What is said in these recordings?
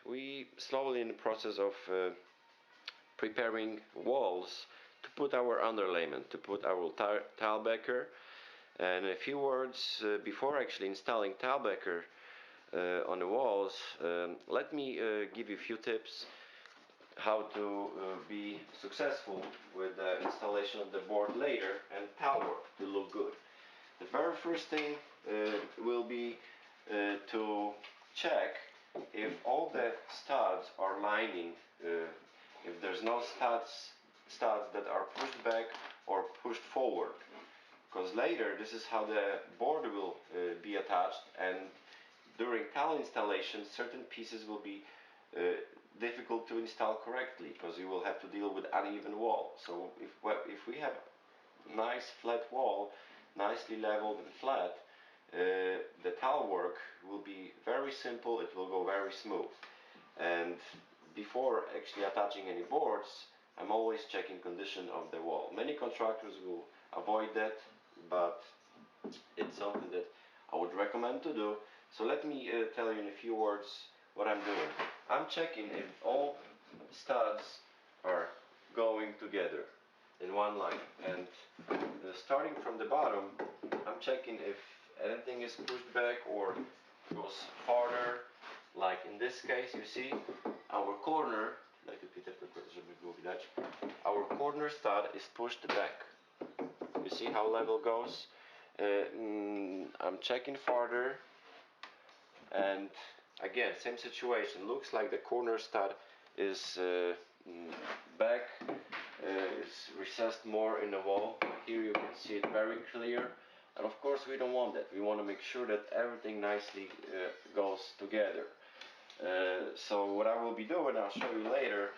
we slowly in the process of preparing walls to put our underlayment, to put our tile backer. And a few words before actually installing tile backer on the walls, let me give you a few tips how to be successful with the installation of the board later and tile work to look good. The very first thing will be to check if all the studs are lining, if there's no studs that are pushed back or pushed forward, because later this is how the board will be attached, and during tile installation certain pieces will be difficult to install correctly because you will have to deal with uneven wall. So if we have nice flat wall, nicely leveled and flat, the tile work will be very simple, it will go very smooth. And before actually attaching any boards, I'm always checking condition of the wall. Many contractors will avoid that, but it's something that I would recommend to do. So let me tell you in a few words what I'm doing. I'm checking if all studs are going together in one line, and starting from the bottom, I'm checking if anything is pushed back or goes farther. Like in this case, you see our corner, our corner stud is pushed back. You see how level goes? I'm checking farther, and again, same situation. Looks like the corner stud is back, is recessed more in the wall. Here you can see it very clear, and of course we don't want that. We want to make sure that everything nicely goes together. So what I will be doing, I'll show you later,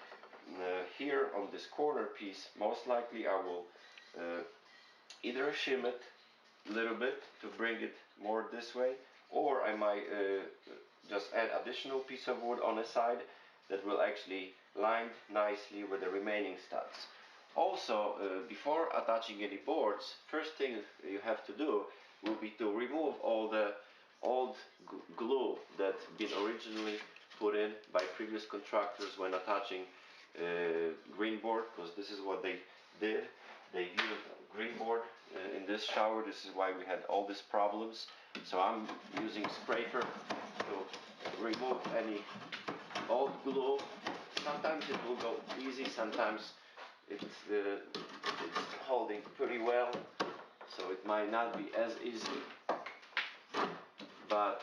here on this corner piece, most likely I will either shim it a little bit to bring it more this way, or I might just add additional piece of wood on the side that will actually line nicely with the remaining studs. Also, before attaching any boards, first thing you have to do will be to remove all the old glue that's been originally put in by previous contractors when attaching green board, because this is what they did. They used green board in this shower. This is why we had all these problems. So I'm using scraper to remove any old glue. Sometimes it will go easy, sometimes it's holding pretty well, so it might not be as easy. But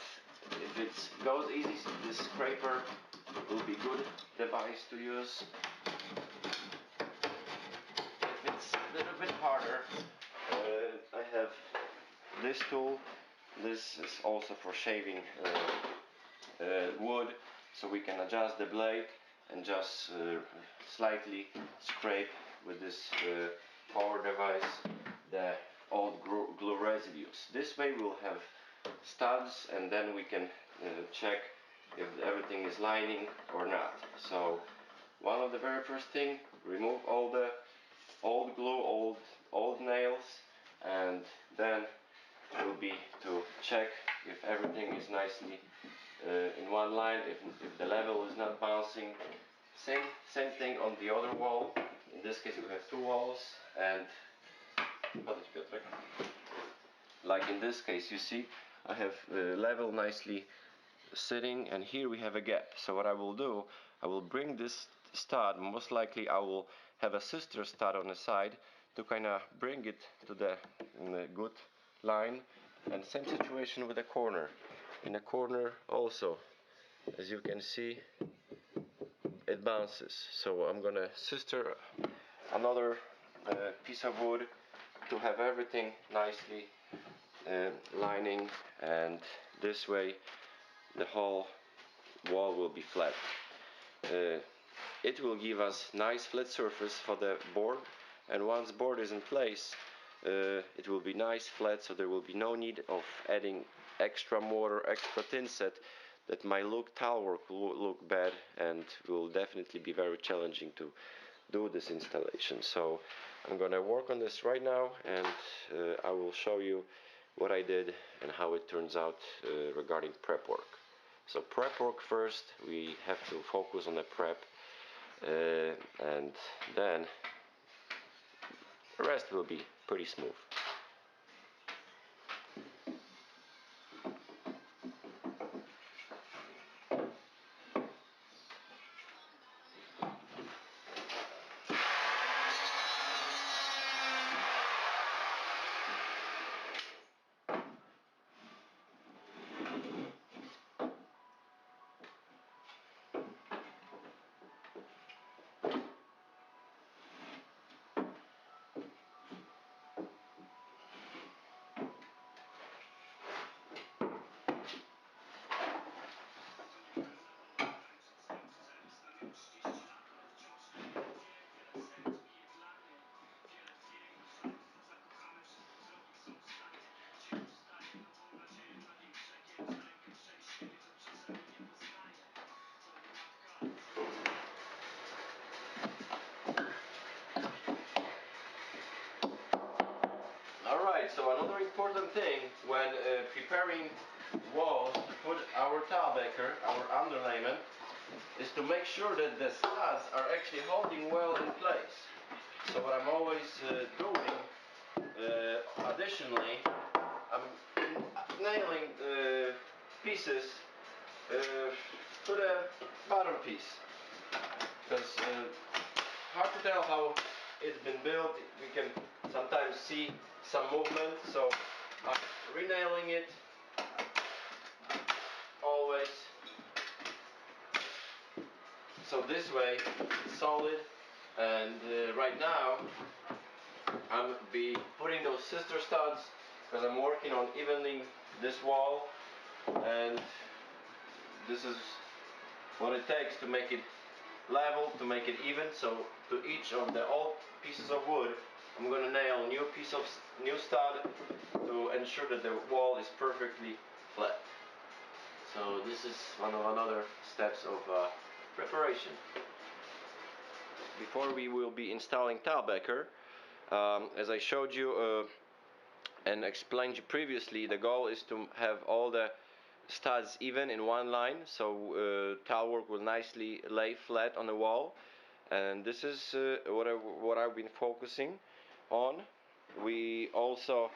if it goes easy, this scraper will be good device to use. If it's a little bit harder, I have this tool. This is also for shaving wood, so we can adjust the blade and just slightly scrape with this power device the old glue residues. This way we'll have studs, and then we can check if everything is lining or not. So one of the very first thing, remove all the old glue, old nails, and then will be to check if everything is nicely in one line, if the level is not bouncing. Same thing on the other wall. In this case we have two walls, and like in this case, you see I have level nicely sitting, and here we have a gap. So what I will do, I will bring this stud, most likely I will have a sister stud on the side to kind of bring it to the good line. And same situation with the corner. In the corner also, as you can see, it bounces. So I'm gonna sister another piece of wood to have everything nicely lining, and this way the whole wall will be flat. It will give us nice flat surface for the board, and once board is in place, it will be nice flat, so there will be no need of adding extra mortar, extra thin set that might look tile work will look bad, and will definitely be very challenging to do this installation. So I'm gonna work on this right now, and I will show you what I did and how it turns out regarding prep work. So prep work first, we have to focus on the prep, and then the rest will be pretty smooth. Alright, so another important thing when preparing walls to put our tile-backer, our underlayment, is to make sure that the studs are actually holding well in place. So what I'm always doing, additionally, I'm nailing pieces to the bottom piece. Because hard to tell how it's been built. We can sometimes see some movement, so I'm renailing it always. So this way it's solid, and right now I'm be putting those sister studs because I'm working on evening this wall, and this is what it takes to make it level, to make it even. So to each of the old pieces of wood I'm going to nail a new stud to ensure that the wall is perfectly flat. So this is one of another steps of preparation. Before we will be installing tile-backer, as I showed you and explained you previously, the goal is to have all the studs even in one line, so tile work will nicely lay flat on the wall. And this is what I've been focusing on. We also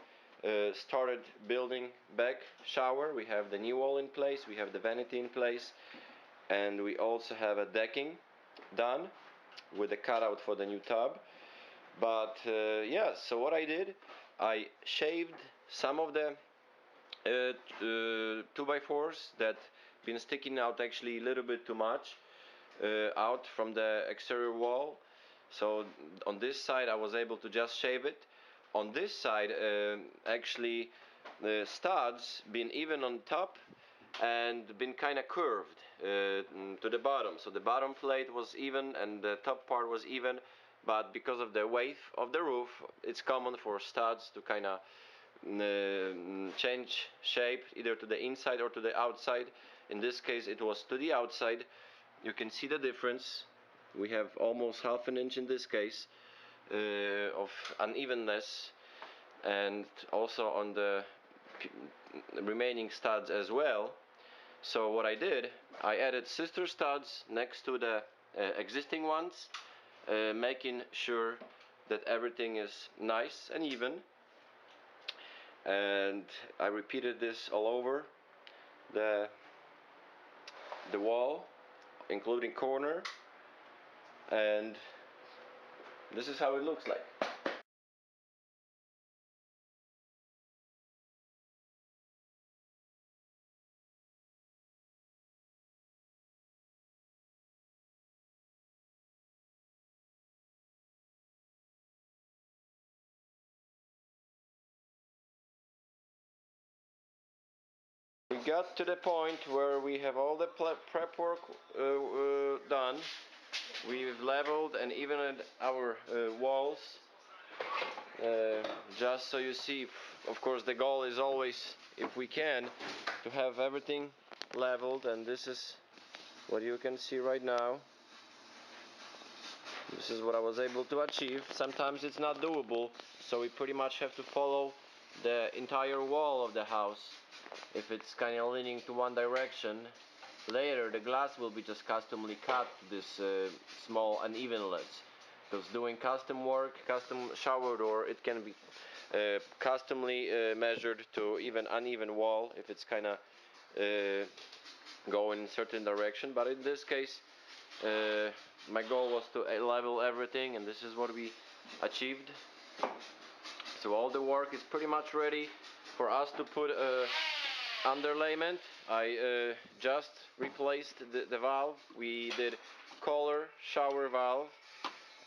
started building back shower. We have the new wall in place, we have the vanity in place, and we also have a decking done with the cutout for the new tub. But yeah, so what I did, I shaved some of the 2x4s that been sticking out actually a little bit too much out from the exterior wall. So on this side I was able to just shave it. On this side actually the studs been even on top and been kind of curved to the bottom. So the bottom plate was even and the top part was even, but because of the weight of the roof, it's common for studs to kind of change shape either to the inside or to the outside. In this case it was to the outside. You can see the difference. We have almost half an inch in this case of unevenness, and also on the remaining studs as well. So what I did, I added sister studs next to the existing ones, making sure that everything is nice and even. And I repeated this all over the wall, including corner, and this is how it looks like. We got to the point where we have all the prep work done. We've leveled and evened our walls. Just so you see, of course the goal is always, if we can, to have everything leveled, and this is what you can see right now. This is what I was able to achieve. Sometimes it's not doable, so we pretty much have to follow the entire wall of the house. If it's kind of leaning to one direction, later the glass will be just customly cut to this small unevenness. Because doing custom work, custom shower door, it can be customly measured to even uneven wall if it's kind of going in certain direction. But in this case, my goal was to level everything, and this is what we achieved. So all the work is pretty much ready for us to put underlayment. I just replaced the valve. We did color shower valve,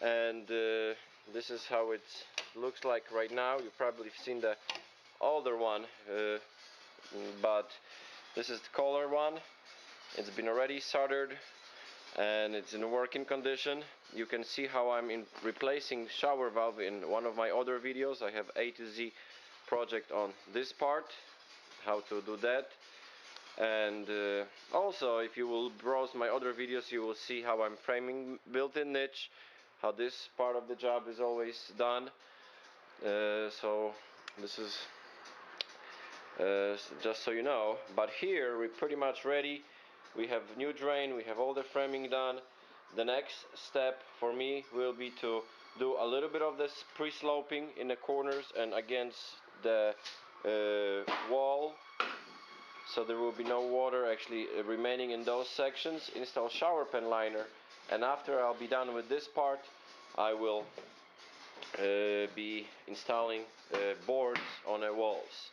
and this is how it looks like right now. You've probably seen the older one, but this is the color one. It's been already soldered and it's in working condition. You can see how I'm replacing shower valve in one of my other videos. I have A to Z project on this part, how to do that. And also, if you will browse my other videos, you will see how I'm framing built-in niche, how this part of the job is always done. So this is just so you know. But here we're pretty much ready. We have new drain, we have all the framing done. The next step for me will be to do a little bit of this pre-sloping in the corners and against the wall, so there will be no water actually remaining in those sections. Install shower pen liner, and after I'll be done with this part, I will be installing boards on the walls.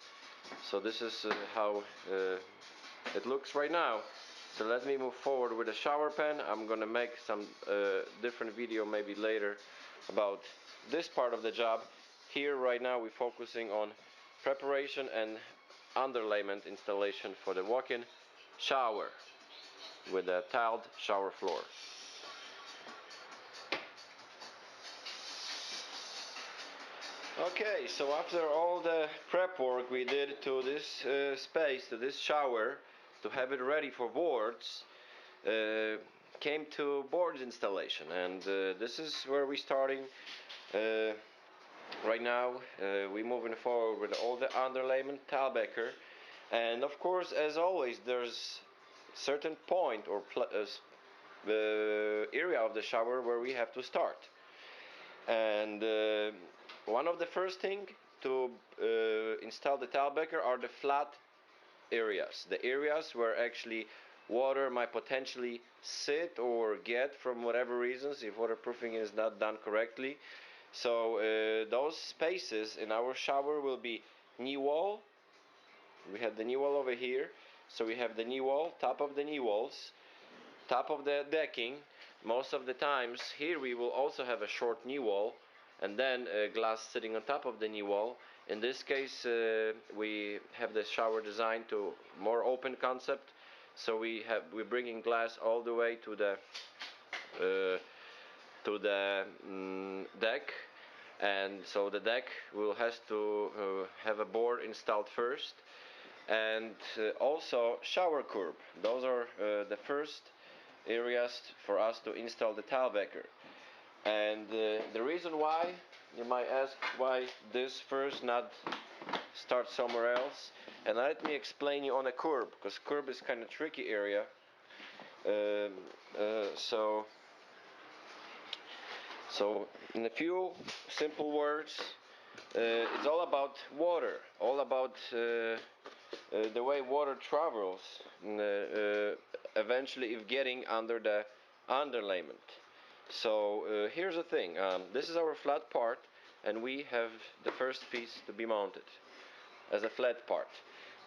So this is how it looks right now. So let me move forward with the shower pen. I'm gonna make some different video maybe later about this part of the job. Here right now we're focusing on preparation and underlayment installation for the walk-in shower with a tiled shower floor. Okay, so after all the prep work we did to this space, to this shower, to have it ready for boards, came to boards installation, and this is where we're starting right now. We're moving forward with all the underlayment, tile-backer, and of course, as always, there's certain point or the area of the shower where we have to start. And one of the first thing to install the tile-backer are the flat areas, the areas where actually water might potentially sit or get from whatever reasons if waterproofing is not done correctly. So those spaces in our shower will be knee wall. We have the knee wall over here, so we have the knee wall, top of the knee walls, top of the decking. Most of the times here we will also have a short knee wall and then glass sitting on top of the knee wall. In this case we have the shower designed to more open concept, so we're bringing glass all the way to the deck, and so the deck will has to have a board installed first, and also shower curb. Those are the first areas for us to install the tile-backer. And the reason why, you might ask, why this first, not start somewhere else, and let me explain you on a curb, because curb is kind of tricky area. So in a few simple words, it's all about water, all about the way water travels, eventually if getting under the underlayment. So here's the thing, this is our flat part, and we have the first piece to be mounted as a flat part.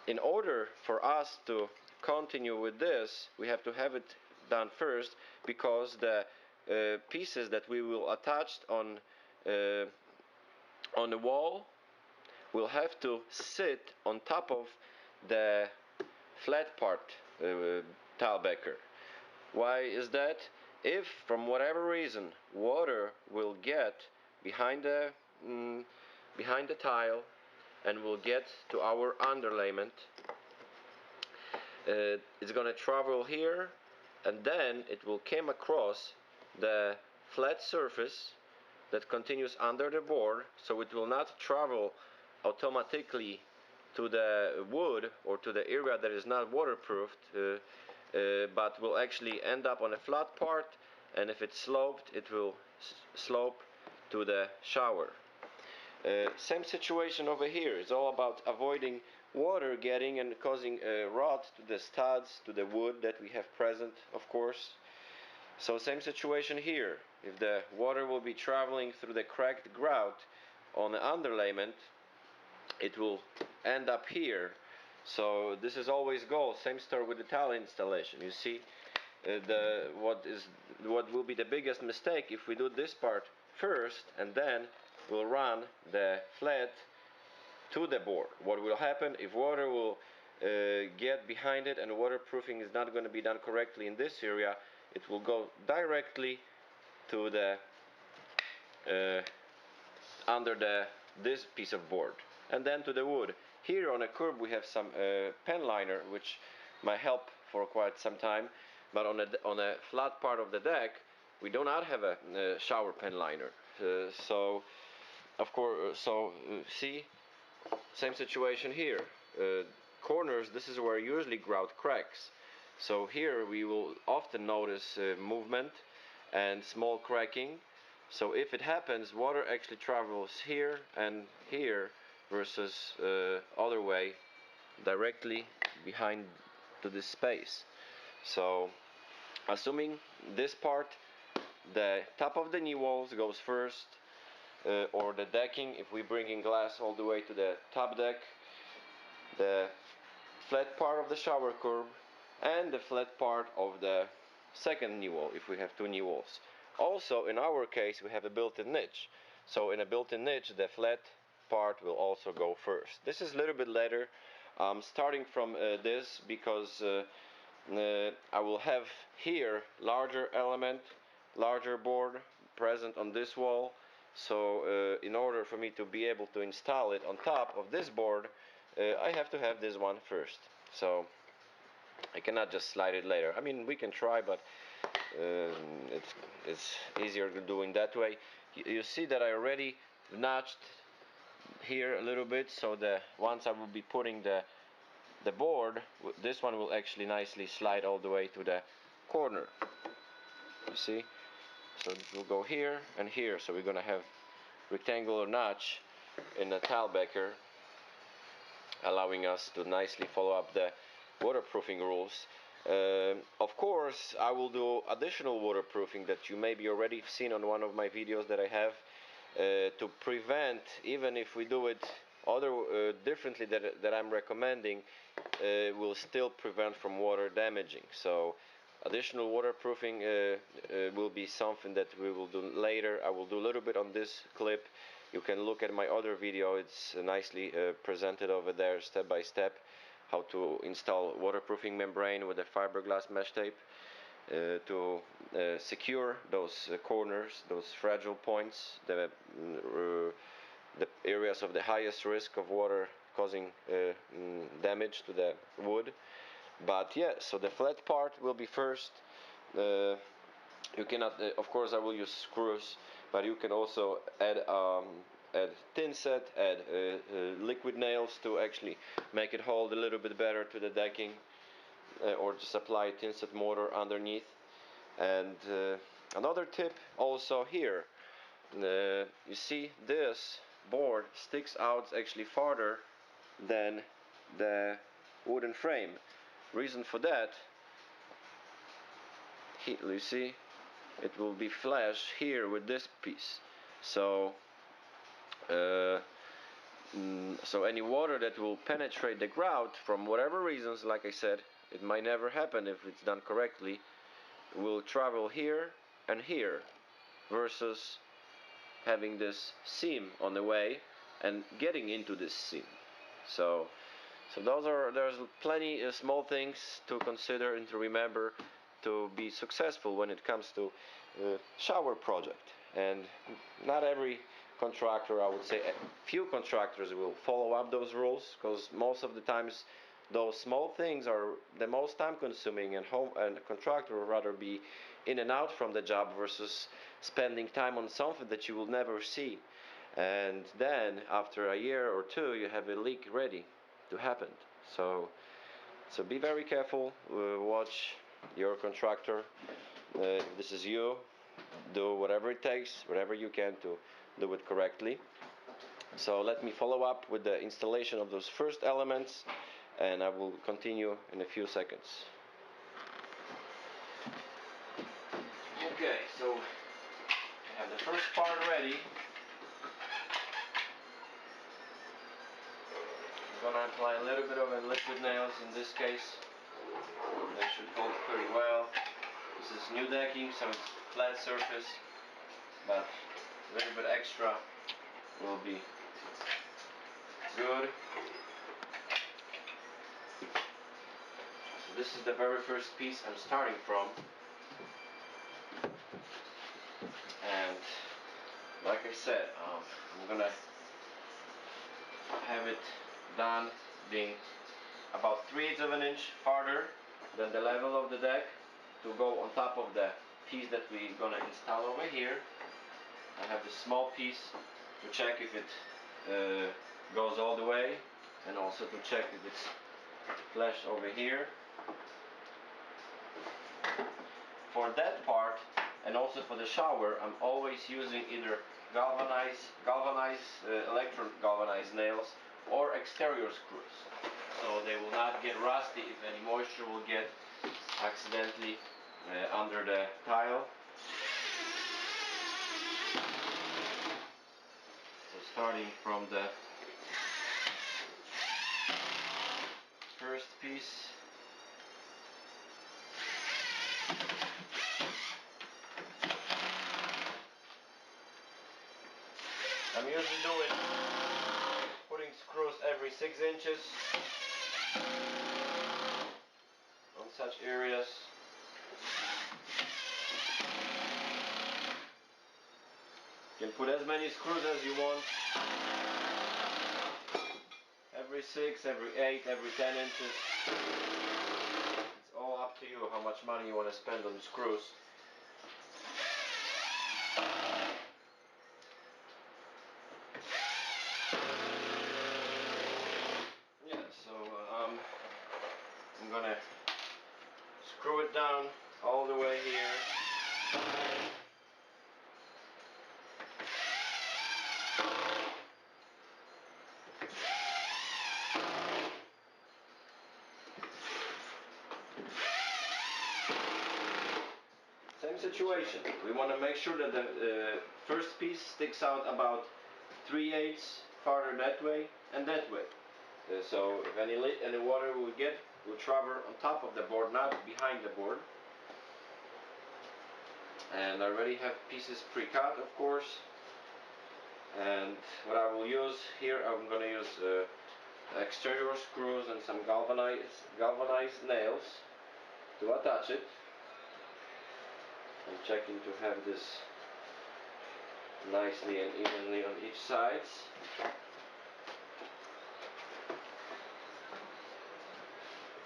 In order for us to continue with this, we have to have it done first, because the pieces that we will attach on the wall will have to sit on top of the flat part tile-backer. Why is that? If from whatever reason water will get behind the tile and will get to our underlayment, it's going to travel here, and then it will come across the flat surface that continues under the board, so it will not travel automatically to the wood or to the area that is not waterproofed but will actually end up on a flat part, and if it's sloped, it will slope to the shower. Same situation over here. It's all about avoiding water getting and causing rot to the studs, to the wood that we have present, of course. So same situation here. If the water will be traveling through the cracked grout on the underlayment, it will end up here. So this is always goal. Same story with the tile installation. You see, what will be the biggest mistake if we do this part first and then we'll run the flat to the board. What will happen if water will get behind it and waterproofing is not going to be done correctly in this area? It will go directly to the under this piece of board and then to the wood. Here on a curb we have some pen liner which might help for quite some time, but on a flat part of the deck we do not have a shower pen liner. So of course, see, same situation here. Corners, this is where usually grout cracks. So here we will often notice movement and small cracking. So if it happens, water actually travels here and here versus other way, directly behind to this space. So assuming this part, the top of the knee walls goes first, or the decking, if we bring in glass all the way to the top deck, the flat part of the shower curb, and the flat part of the second knee wall if we have two knee walls. Also, in our case, we have a built-in niche. So in a built-in niche, the flat part will also go first. This is a little bit later. Starting from this because I will have here larger element, larger board present on this wall. So in order for me to be able to install it on top of this board, I have to have this one first. So I cannot just slide it later. I mean, we can try, but it's easier doing that way. You see that I already notched here a little bit, so the once I will be putting the board, this one will actually nicely slide all the way to the corner. You see? So it will go here and here. So we're gonna have rectangular notch in the tile backer, allowing us to nicely follow up the waterproofing rules. Of course, I will do additional waterproofing that you maybe already seen on one of my videos that I have, to prevent, even if we do it differently that I'm recommending, will still prevent from water damaging. So additional waterproofing will be something that we will do later. I will do a little bit on this clip. You can look at my other video. It's nicely presented over there step by step, how to install waterproofing membrane with a fiberglass mesh tape to secure those corners, those fragile points, the areas of the highest risk of water causing damage to the wood. But yeah, so the flat part will be first. You cannot, of course I will use screws, but you can also add thin set, add liquid nails to actually make it hold a little bit better to the decking, or just apply thin set mortar underneath. And another tip also here, you see this board sticks out actually farther than the wooden frame. Reason for that, you see, it will be flush here with this piece. So so any water that will penetrate the grout from whatever reasons, like I said, it might never happen if it's done correctly, will travel here and here, versus having this seam on the way and getting into this seam. So there's plenty of small things to consider and to remember to be successful when it comes to shower project. And not every contractor, I would say few contractors will follow up those rules, because most of the times those small things are the most time consuming, and a contractor would rather be in and out from the job versus spending time on something that you will never see, and then after a year or two you have a leak ready to happen. So be very careful, watch your contractor. If this is you, do whatever it takes, whatever you can to do it correctly. So let me follow up with the installation of those first elements, and I will continue in a few seconds. Okay, so I have the first part ready. I'm gonna apply a little bit of a liquid nails in this case. They should hold pretty well. This is new decking, so it's flat surface, but a little bit extra will be good. So this is the very first piece I'm starting from, and like I said, I'm gonna have it done being about 3/8 of an inch farther than the level of the deck to go on top of the piece that we're gonna install over here. I have this small piece to check if it goes all the way, and also to check if it's flush over here. For that part, and also for the shower, I'm always using either electron galvanized nails or exterior screws, so they will not get rusty if any moisture will get accidentally under the tile. So starting from the first piece, I'm usually putting screws every 6 inches on such areas. You can put as many screws as you want. Every 6, every 8, every 10 inches. It's all up to you how much money you want to spend on screws. Yeah, so I'm gonna screw it down all the way here. Same situation. We want to make sure that the first piece sticks out about 3/8 farther that way and that way. So if any water will travel on top of the board, not behind the board. And I already have pieces pre-cut, of course. And what I will use here, I'm going to use exterior screws and some galvanized nails to attach it. I'm checking to have this nicely and evenly on each side.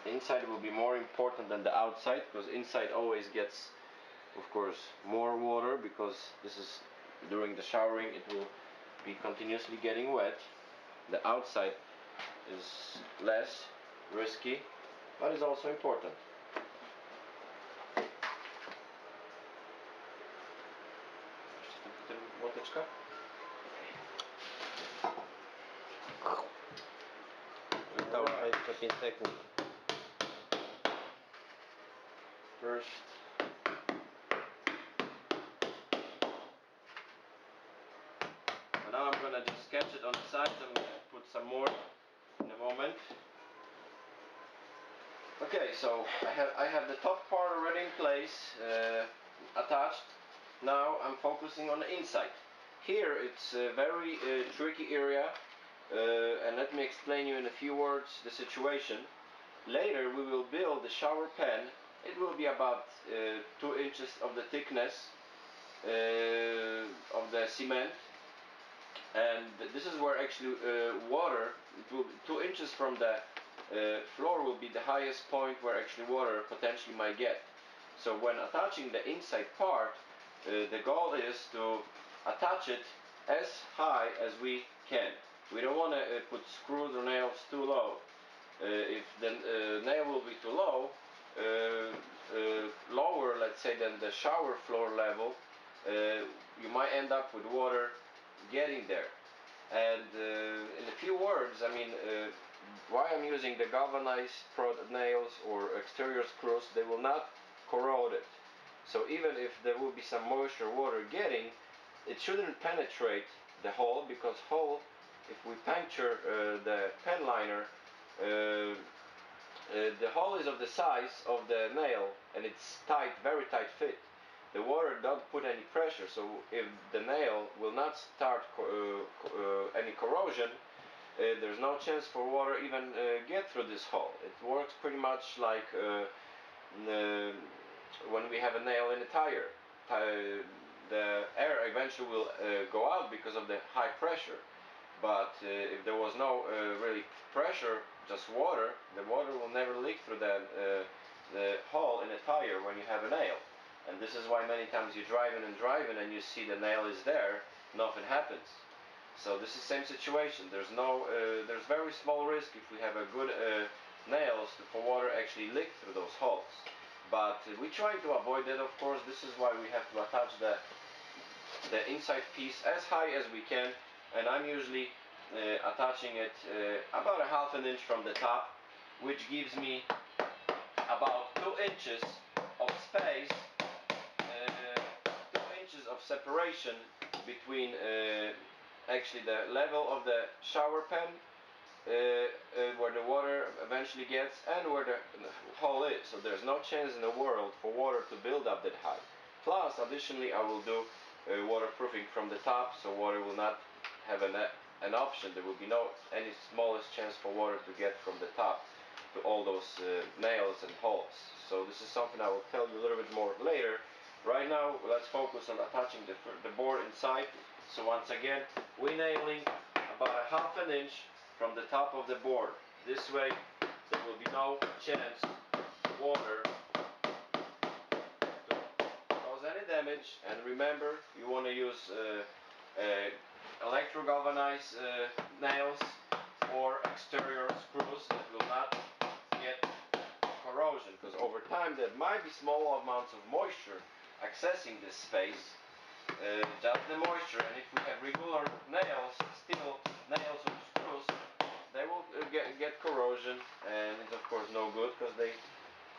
Inside will be more important than the outside, because inside always gets, of course, more water, because this is during the showering it will be continuously getting wet. The outside is less risky, but is also important. First, now I'm gonna just sketch it on the sides. I'm gonna put some more in a moment. Okay, so I have the top part already in place, attached. Now I'm focusing on the inside. Here it's a very tricky area, and let me explain you in a few words the situation. Later we will build the shower pan. It will be about 2 inches of the thickness of the cement, and this is where actually water, it will be 2 inches from the floor will be the highest point where actually water potentially might get. So when attaching the inside part, the goal is to attach it as high as we can. We don't want to put screws or nails too low. If the nail will be too low, lower, let's say, than the shower floor level, you might end up with water getting there. And in a few words, I mean, why I'm using the galvanized nails or exterior screws, they will not corrode it. So even if there will be some moisture water getting, it shouldn't penetrate the hole, because hole, if we puncture the pen liner, the hole is of the size of the nail, and it's tight, very tight fit. The water don't put any pressure, so if the nail will not start any corrosion, there's no chance for water even get through this hole. It works pretty much like when we have a nail in a tire. The air eventually will go out because of the high pressure. But if there was no really pressure, just water, the water will never leak through the hole in a tire when you have a nail. And this is why many times you're driving and you see the nail is there, nothing happens. So this is the same situation. There's very small risk if we have a good nails for water actually leak through those holes. But we try to avoid that, of course. This is why we have to attach the inside piece as high as we can, and I'm usually attaching it about a half an inch from the top, which gives me about 2 inches of space, 2 inches of separation between actually the level of the shower pen, where the water eventually gets, and where the hole is. So there's no chance in the world for water to build up that high. Plus, additionally, I will do waterproofing from the top, so water will not have an option. There will be any smallest chance for water to get from the top to all those nails and holes. So this is something I will tell you a little bit more later. Right now, let's focus on attaching the board inside. So once again, we're nailing about a half an inch from the top of the board. This way, there will be no chance water to cause any damage. And remember, you want to use electro-galvanized nails or exterior screws that will not get corrosion, because over time there might be small amounts of moisture accessing this space, just the moisture, and if we have regular nails, steel nails or screws, they will get corrosion, and it's of course no good because they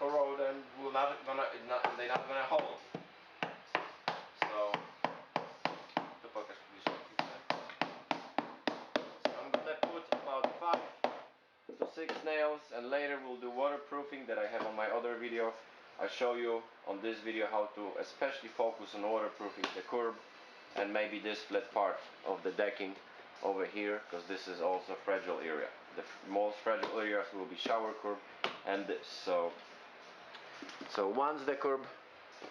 corrode and they're not gonna hold. So I'm gonna put about 5 to 6 nails, and later we'll do waterproofing that I have on my other video. I show you on this video how to especially focus on waterproofing the curb and maybe this flat part of the decking over here, because this is also a fragile area. The most fragile areas will be shower curb and this. So once the curb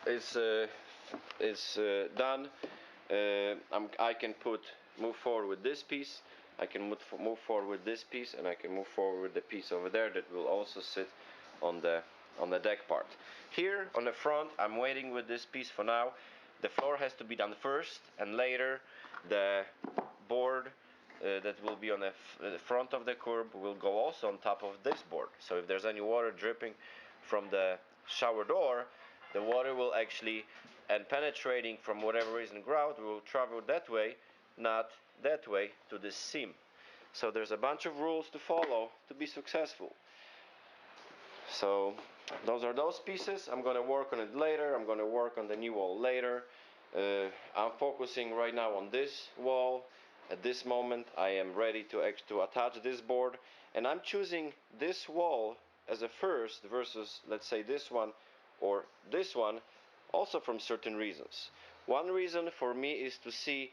is done, I can move forward with this piece. I can move forward with this piece, and I can move forward with the piece over there that will also sit on the deck part. Here on the front, I'm waiting with this piece for now. The floor has to be done first, and later the board that will be on the front of the curb will go also on top of this board. So if there's any water dripping from the shower door, the water will actually, and penetrating from whatever reason grout, will travel that way, not that way to this seam. So there's a bunch of rules to follow to be successful. So those are those pieces. I'm going to work on it later. I'm going to work on the new wall later. I'm focusing right now on this wall. At this moment I am ready to attach this board, and I'm choosing this wall as a first versus, let's say, this one or this one, also from certain reasons. One reason for me is to see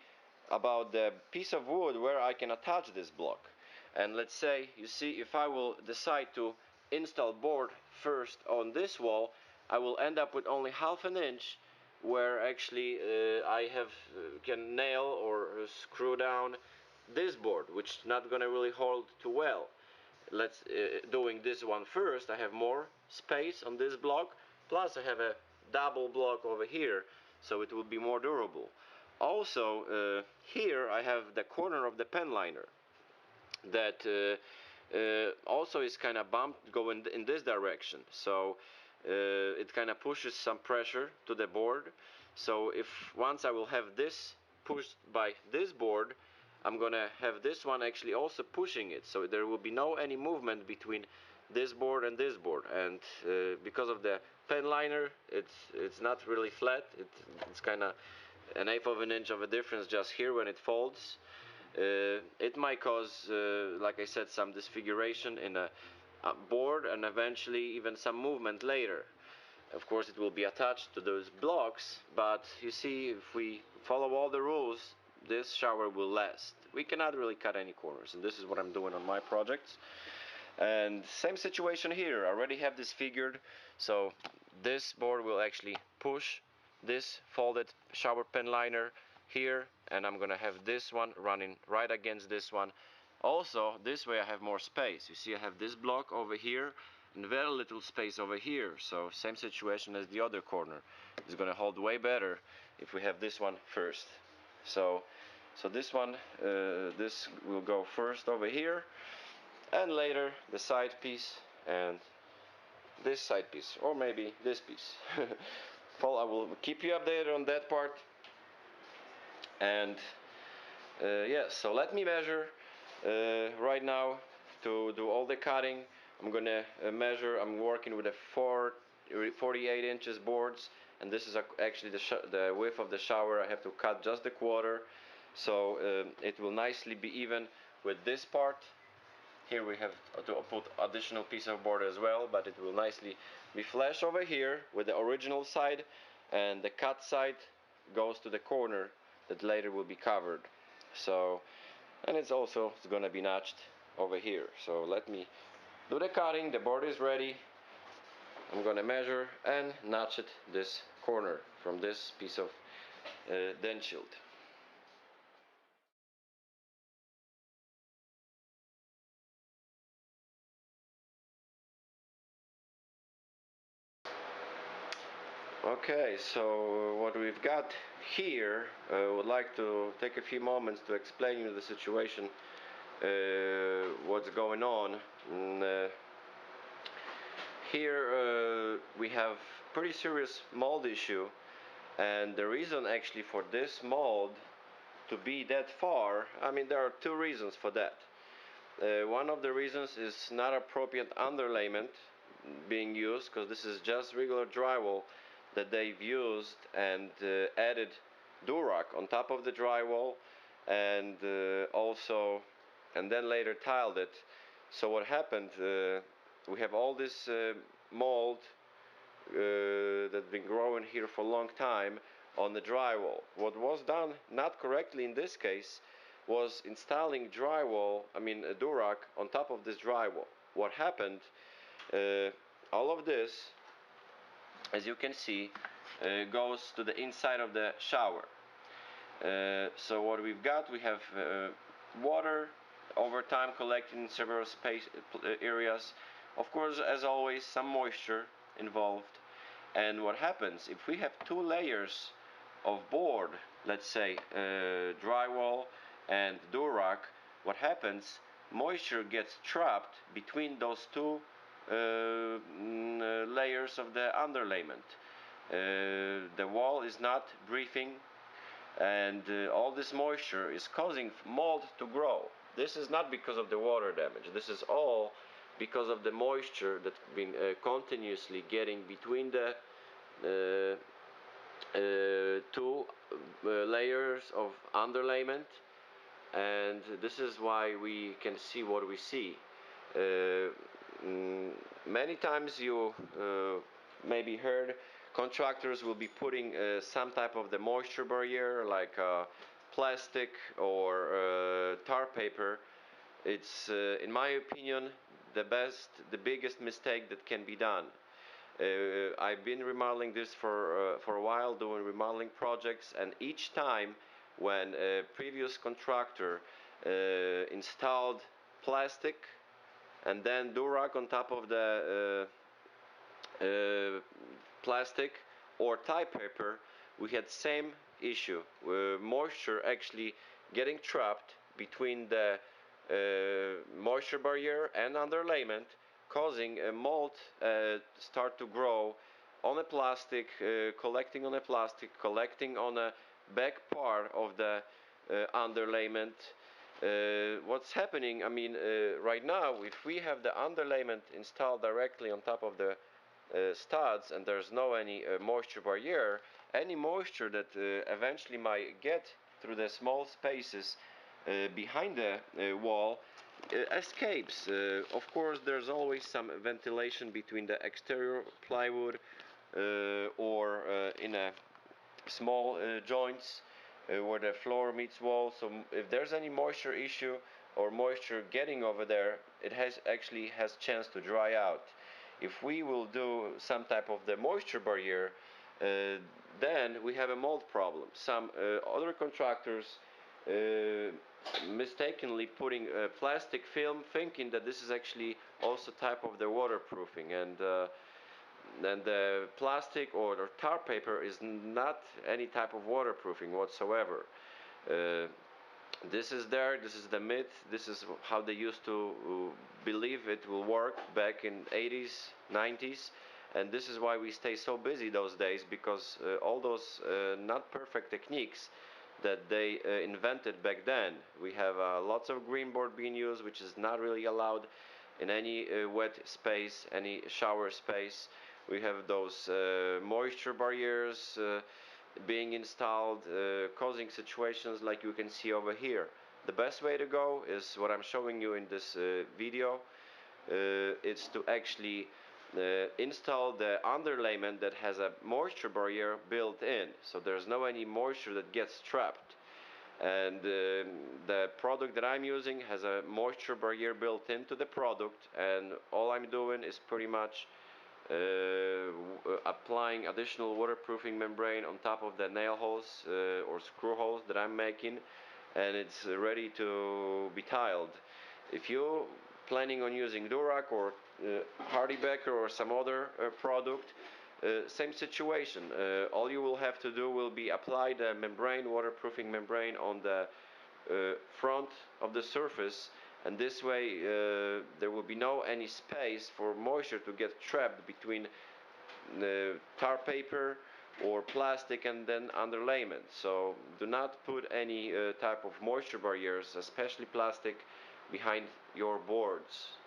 about the piece of wood where I can attach this block. And let's say, you see, if I will decide to install board first on this wall, I will end up with only half an inch where actually I can nail or screw down this board, which is not gonna really hold too well. Doing this one first, I have more space on this block, plus I have a double block over here, so it will be more durable. Also, here I have the corner of the pen liner that also is kind of bumped going in this direction. So it kind of pushes some pressure to the board. So if once I will have this pushed by this board, I'm gonna have this one actually also pushing it, so there will be no any movement between this board and this board. And because of the pen liner, it's not really flat. It's kind of an eighth of an inch of a difference just here when it folds. It might cause, like I said, some disfiguration in a board and eventually even some movement later. Of course, it will be attached to those blocks, but you see, if we follow all the rules, this shower will last. We cannot really cut any corners, and this is what I'm doing on my projects. And same situation here. I already have this figured, so this board will actually push this folded shower pen liner here, and I'm gonna have this one running right against this one. Also, this way I have more space. You see, I have this block over here and very little space over here, so same situation as the other corner. It's gonna hold way better if we have this one first. So this one, this will go first over here, and later the side piece and this side piece, or maybe this piece. Well, I will keep you updated on that part. And yes, so let me measure right now to do all the cutting. I'm gonna measure. I'm working with a 48 inches boards, and this is actually the width of the shower. I have to cut just the quarter, so it will nicely be even with this part. Here we have to put additional piece of board as well, but it will nicely be flush over here with the original side, and the cut side goes to the corner that later will be covered. So, and it's gonna be notched over here. So let me do the cutting. The board is ready. I'm gonna measure and notch it this corner from this piece of dent shield. Okay, so what we've got here, I would like to take a few moments to explain you the situation, what's going on. Here we have pretty serious mold issue, and the reason actually for this mold to be that far, I mean, there are two reasons for that. One of the reasons is not appropriate underlayment being used, because this is just regular drywall that they've used and added durock on top of the drywall, and also, and then later tiled it. So what happened, we have all this mold that's been growing here for a long time on the drywall. What was done not correctly in this case was installing drywall, I mean a durock on top of this drywall. What happened, all of this, as you can see, goes to the inside of the shower. So what we've got, we have water over time collecting in several areas. Of course, as always, some moisture involved. And what happens if we have two layers of board, let's say drywall and durock, what happens, moisture gets trapped between those two layers of the underlayment. The wall is not breathing, and all this moisture is causing mold to grow. This is not because of the water damage. This is all because of the moisture that's been continuously getting between the two layers of underlayment, and this is why we can see what we see. Many times you maybe heard contractors will be putting some type of the moisture barrier, like plastic or tar paper. It's in my opinion the biggest mistake that can be done. I've been remodeling this for a while, doing remodeling projects, and each time when a previous contractor installed plastic and then durock on top of the plastic or tie paper, we had same issue, moisture actually getting trapped between the moisture barrier and underlayment, causing a mold start to grow on a plastic, collecting on a plastic, collecting on a back part of the underlayment. What's happening, I mean, right now, if we have the underlayment installed directly on top of the studs and there's no any moisture barrier, any moisture that eventually might get through the small spaces behind the wall escapes. Of course, there's always some ventilation between the exterior plywood or in a small joints where the floor meets wall. So if there's any moisture issue or moisture getting over there, it actually has chance to dry out. If we will do some type of the moisture barrier, then we have a mold problem. Some other contractors mistakenly putting plastic film, thinking that this is actually also type of the waterproofing, and the plastic or tar paper is not any type of waterproofing whatsoever. This is the myth, this is how they used to believe it will work back in 80s, 90s, and this is why we stay so busy those days, because all those not perfect techniques that they invented back then. We have lots of green board being used, which is not really allowed in any wet space, any shower space. We have those moisture barriers being installed, causing situations like you can see over here. The best way to go is what I'm showing you in this video. It's to actually install the underlayment that has a moisture barrier built in, so there's no any moisture that gets trapped. And the product that I'm using has a moisture barrier built into the product, and all I'm doing is pretty much applying additional waterproofing membrane on top of the nail holes or screw holes that I'm making, and it's ready to be tiled. If you're planning on using durock or Hardybacker or some other product, same situation. All you will have to do will be apply the membrane, waterproofing membrane, on the front of the surface, and this way there will be no any space for moisture to get trapped between the tar paper or plastic and then underlayment. So do not put any type of moisture barriers, especially plastic, behind your boards.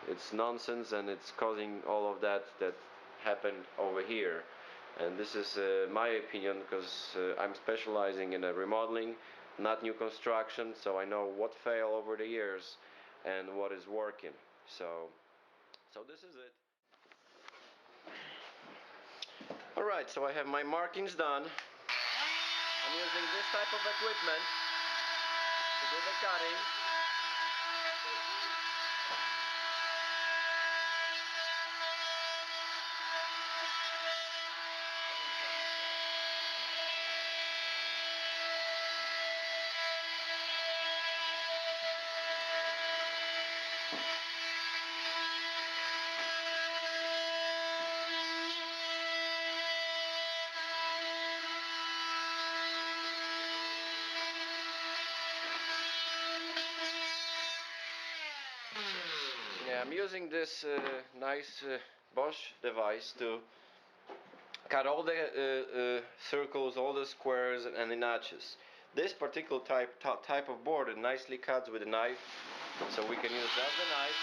It's nonsense, and it's causing all of that happened over here. And this is my opinion, because I'm specializing in remodeling, not new construction, so I know what failed over the years and what is working. So this is it. Alright, so I have my markings done. I'm using this type of equipment to do the cutting. Yeah, I'm using this nice Bosch device to cut all the circles, all the squares and the notches. This particular type of board, it nicely cuts with a knife, so we can use just the knife.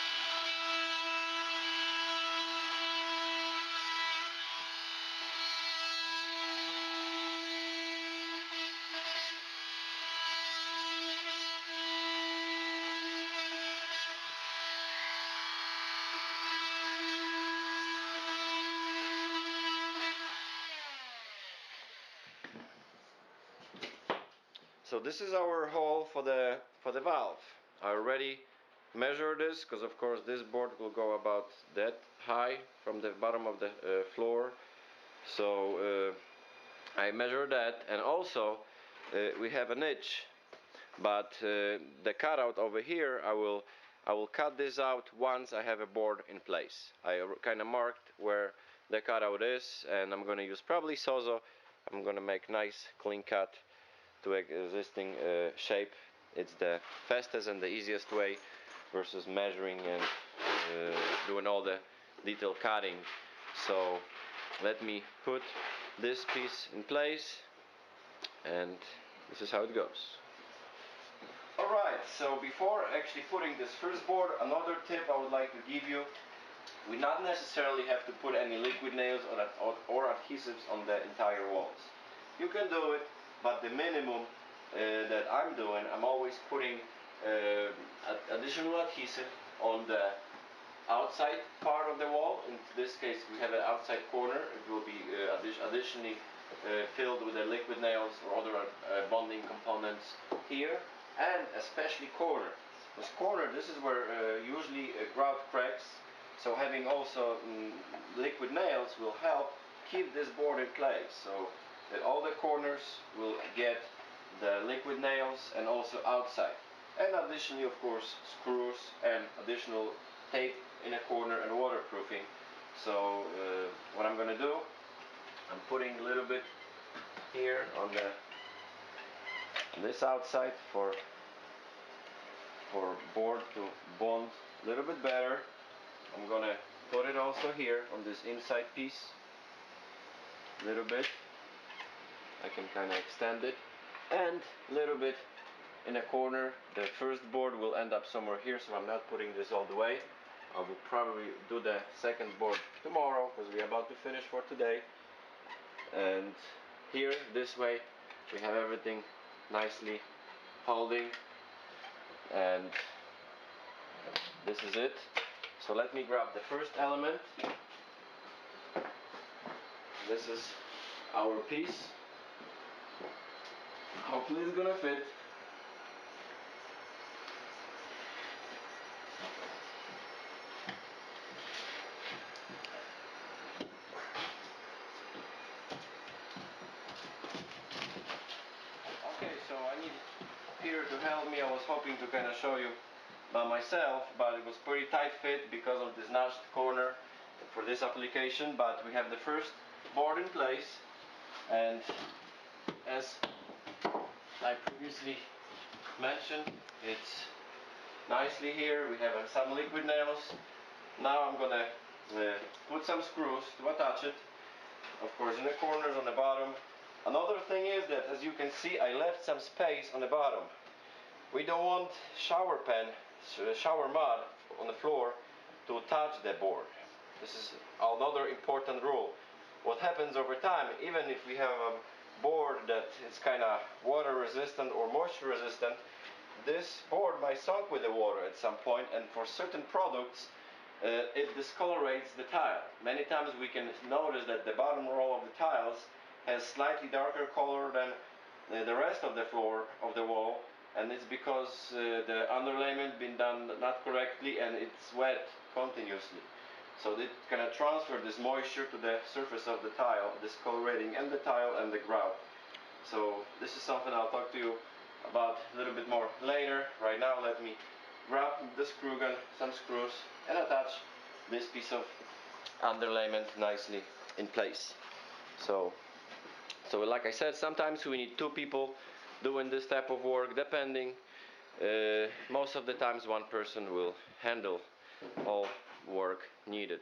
So this is our hole for the valve. I already measured this, because of course this board will go about that high from the bottom of the floor. So I measured that, and also we have a niche, but the cutout over here, I will cut this out once I have a board in place. I kind of marked where the cutout is, and I'm going to use probably Sozo. I'm going to make nice clean cut to existing shape. It's the fastest and the easiest way versus measuring and doing all the detail cutting. So let me put this piece in place, and this is how it goes. Alright, so before actually putting this first board, another tip I would like to give you: we not necessarily have to put any liquid nails or adhesives on the entire walls. You can do it, but the minimum that I'm doing, I'm always putting additional adhesive on the outside part of the wall. In this case we have an outside corner. It will be additionally filled with the liquid nails or other bonding components here, and especially corner. This is where usually grout cracks, so having also liquid nails will help keep this board in place, so that all the corners will get the liquid nails, and also outside. And additionally, of course, screws and additional tape in a corner and waterproofing. So what I'm going to do, I'm putting a little bit here on this outside for board to bond a little bit better. I'm going to put it also here on this inside piece a little bit. I can kind of extend it, and a little bit in a corner. The first board will end up somewhere here, so I'm not putting this all the way. I will probably do the second board tomorrow because we're about to finish for today. And here, this way, we have everything nicely holding, and this is it. So let me grab the first element. This is our piece. Hopefully it's gonna fit. Okay, so I need Peter to help me. I was hoping to kind of show you by myself, but it was pretty tight fit because of this notched corner for this application. But we have the first board in place, and as I previously mentioned, it's nicely here. We have some liquid nails. Now I'm gonna put some screws to attach it, of course, in the corners on the bottom. Another thing is that, as you can see, I left some space on the bottom. We don't want shower mud on the floor to touch the board. This is another important rule. What happens over time, even if we have a board that is kind of water resistant or moisture resistant, this board might soak with the water at some point, and for certain products it discolorates the tile. Many times we can notice that the bottom row of the tiles has slightly darker color than the rest of the floor of the wall, and it's because the underlayment been done not correctly and it's wet continuously. So it can transfer this moisture to the surface of the tile, discolorating and the tile and the grout. So this is something I'll talk to you about a little bit more later. Right now, let me grab the screw gun, some screws, and attach this piece of underlayment nicely in place. So like I said, sometimes we need two people doing this type of work, depending. Most of the times one person will handle all work needed.